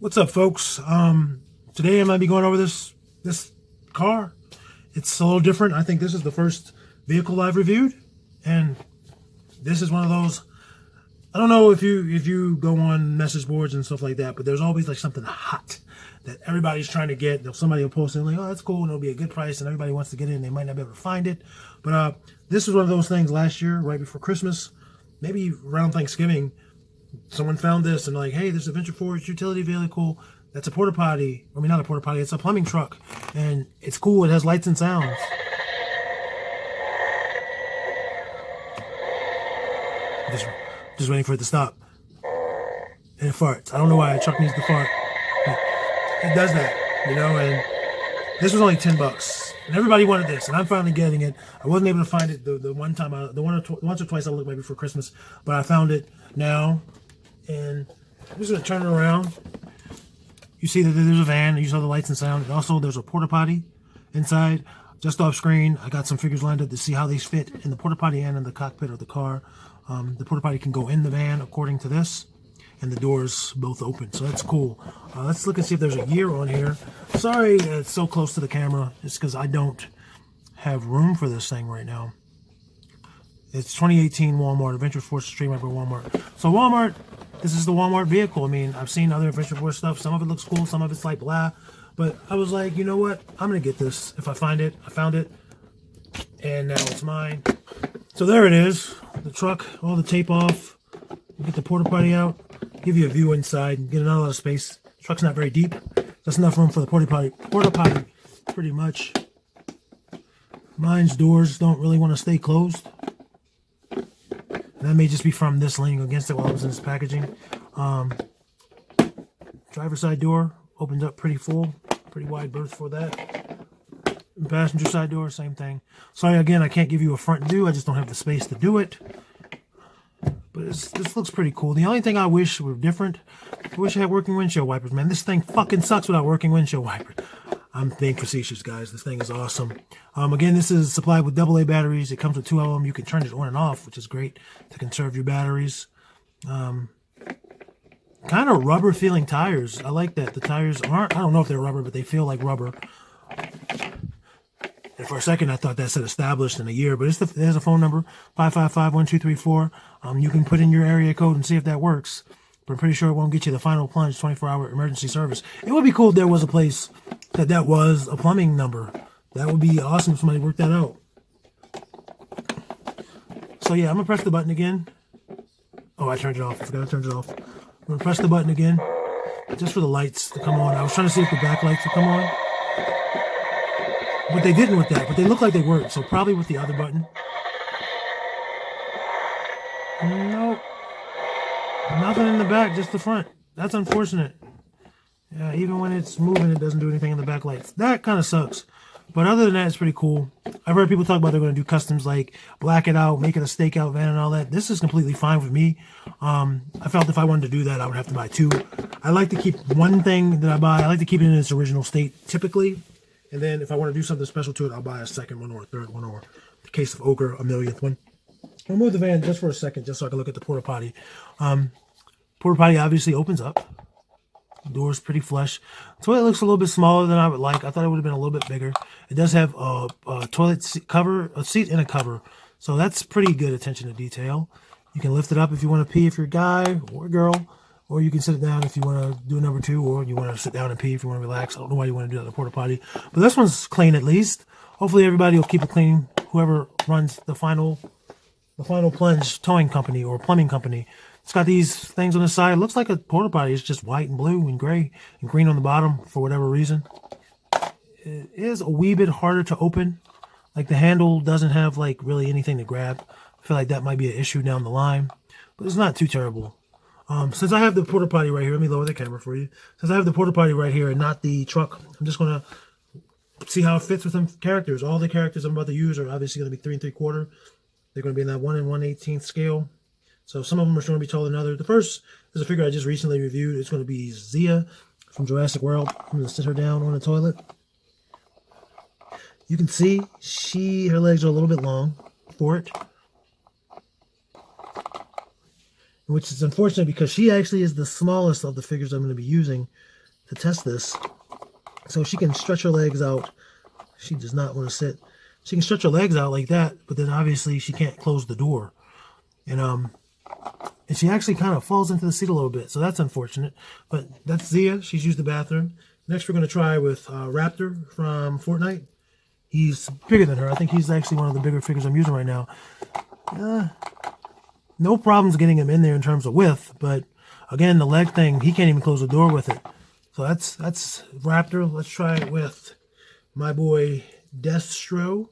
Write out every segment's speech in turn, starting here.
What's up, folks? Today I might be going over this car. It's a little different. I think this is the first vehicle I've reviewed, and this is one of those. I don't know if you go on message boards and stuff like that, but there's always like something hot that everybody's trying to get. Somebody will post it like, "Oh, that's cool," and it'll be a good price, and everybody wants to get in. They might not be able to find it, but this was one of those things last year, right before Christmas, maybe around Thanksgiving. Someone found this and like, hey, this is Adventure Force utility vehicle. That's a porta potty. I mean, not a porta potty. It's a plumbing truck, and it's cool. It has lights and sounds. Just waiting for it to stop, and it farts. I don't know why a truck needs to fart. It does that, you know. And this was only $10, and everybody wanted this, and I'm finally getting it. I wasn't able to find it the one time, once or twice I looked maybe before Christmas, but I found it now. And I'm just going to turn it around. You see that there's a van. You saw the lights and sound. And also, there's a porta potty inside. Just off screen, I got some figures lined up to see how these fit in the porta potty and in the cockpit of the car. The porta potty can go in the van according to this, and the doors both open. So that's cool. Let's look and see if there's a year on here. Sorry it's so close to the camera. It's because I don't have room for this thing right now. It's 2018 Walmart, Adventure Force Street by Walmart. So Walmart, this is the Walmart vehicle. I mean, I've seen other Adventure Force stuff. Some of it looks cool, some of it's like blah. But I was like, you know what? I'm going to get this if I find it. I found it, and now it's mine. So there it is. The truck, all the tape off. Get the porta potty out. Give you a view inside. Get not a lot of space. The truck's not very deep. That's enough room for the porta potty. Porta potty, pretty much. Mine's doors don't really want to stay closed. That may just be from this leaning against it while I was in this packaging. Driver's side door opens up pretty full. Pretty wide berth for that. And passenger side door, same thing. Sorry, again, I can't give you a front view. I just don't have the space to do it. But this looks pretty cool. The only thing I wish were different, I wish I had working windshield wipers, man. This thing fucking sucks without working windshield wipers. I'm being facetious, guys. This thing is awesome. Again, this is supplied with AA batteries. It comes with 2 of them. You can turn it on and off, which is great to conserve your batteries. Kind of rubber feeling tires. I like that. The tires aren't, I don't know if they're rubber, but they feel like rubber. And for a second, I thought that said established in a year, but it has a phone number, 555-1234. You can put in your area code and see if that works. But I'm pretty sure it won't get you the final plunge 24-hour emergency service. It would be cool if there was a place that was a plumbing number. That would be awesome if somebody worked that out. So yeah, I'm going to press the button again. Oh, I turned it off. I forgot I turned it off. I'm going to press the button again just for the lights to come on. I was trying to see if the back lights would come on. But they didn't with that. But they look like they worked. So probably with the other button. Nope. Nothing in the back, just the front. That's unfortunate. Yeah, even when it's moving, it doesn't do anything in the back lights. That kind of sucks. But other than that, it's pretty cool. I've heard people talk about they're going to do customs like black it out, make it a stakeout van and all that. This is completely fine with me. I felt if I wanted to do that, I would have to buy 2. I like to keep one thing that I buy. I like to keep it in its original state, typically. And then if I want to do something special to it, I'll buy a second one or a third one, or in the case of Ogre, a millionth one. I'll move the van just for a second, just so I can look at the porta potty. Porta potty obviously opens up. Door's pretty flush. Toilet looks a little bit smaller than I would like. I thought it would have been a little bit bigger. It does have a toilet seat cover, a seat and a cover. So that's pretty good attention to detail. You can lift it up if you want to pee if you're a guy or a girl. Or you can sit it down if you want to do a number 2, or you want to sit down and pee if you want to relax. I don't know why you want to do that in the porta potty. But this one's clean at least. Hopefully everybody will keep it clean. Whoever runs the final plunge towing company or plumbing company. It's got these things on the side. It looks like a porta potty. It's just white and blue and gray and green on the bottom for whatever reason. It is a wee bit harder to open. Like the handle doesn't have like really anything to grab. I feel like that might be an issue down the line, but it's not too terrible. Since I have the porta potty right here, let me lower the camera for you. Since I have the porta potty right here and not the truck, I'm just going to see how it fits with some characters. All the characters I'm about to use are obviously going to be 3 3/4. They're going to be in that 1 1/18 scale. So some of them are going to be taller than others. The first is a figure I just recently reviewed. It's going to be Zia from Jurassic World. I'm going to sit her down on the toilet. You can see her legs are a little bit long for it. Which is unfortunate because she actually is the smallest of the figures I'm going to be using. to test this. So she can stretch her legs out. She does not want to sit. She can stretch her legs out like that, but then obviously she can't close the door. And she actually kind of falls into the seat a little bit, so that's unfortunate. But that's Zia. She's used the bathroom. Next, we're going to try with Raptor from Fortnite. He's bigger than her. I think he's actually one of the bigger figures I'm using right now. No problems getting him in there in terms of width, but again, the leg thing, he can't even close the door with it. So that's Raptor. Let's try it with my boy Destro.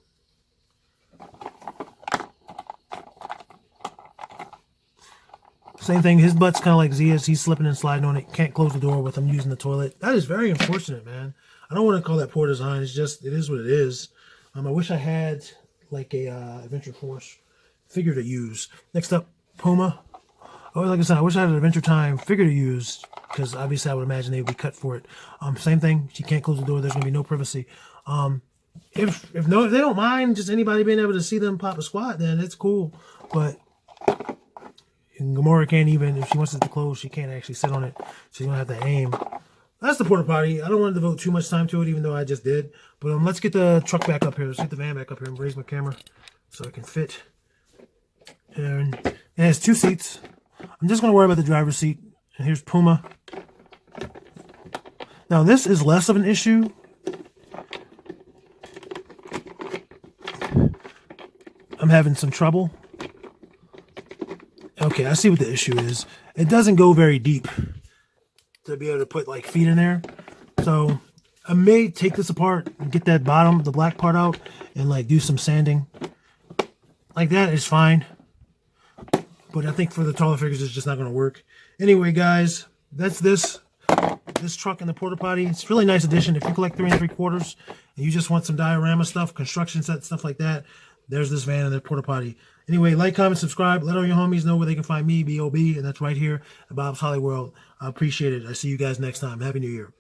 Same thing, his butt's kind of like Zia's. He's slipping and sliding on it. Can't close the door with him using the toilet. That is very unfortunate, man. I don't want to call that poor design. It's just, it is what it is. I wish I had like a Adventure Force figure to use. Next up, Puma. Oh, like I said, I wish I had an Adventure Time figure to use, because obviously I would imagine they would be cut for it. Same thing, she can't close the door. There's going to be no privacy. If they don't mind just anybody being able to see them pop a squat, then it's cool. But Gamora can't even, if she wants it to close, she can't actually sit on it. She's going to have to aim. That's the porta potty. I don't want to devote too much time to it, even though I just did. But let's get the truck back up here. Let's get the van back up here and raise my camera so it can fit. And it has 2 seats. I'm just going to worry about the driver's seat. And here's Puma. Now, this is less of an issue. I'm having some trouble. Okay, I see what the issue is. It doesn't go very deep to be able to put like feet in there. So I may take this apart and get that bottom, the black part out, and like do some sanding. Like that is fine. But I think for the taller figures, it's just not going to work. Anyway, guys, that's this truck in the porta potty. It's a really nice addition. If you collect 3 3/4 and you just want some diorama stuff, construction set, stuff like that, there's this van and the porta potty. Anyway, like, comment, subscribe. Let all your homies know where they can find me, B.O.B., and that's right here at Bob's Holly World. I appreciate it. I see you guys next time. Happy New Year.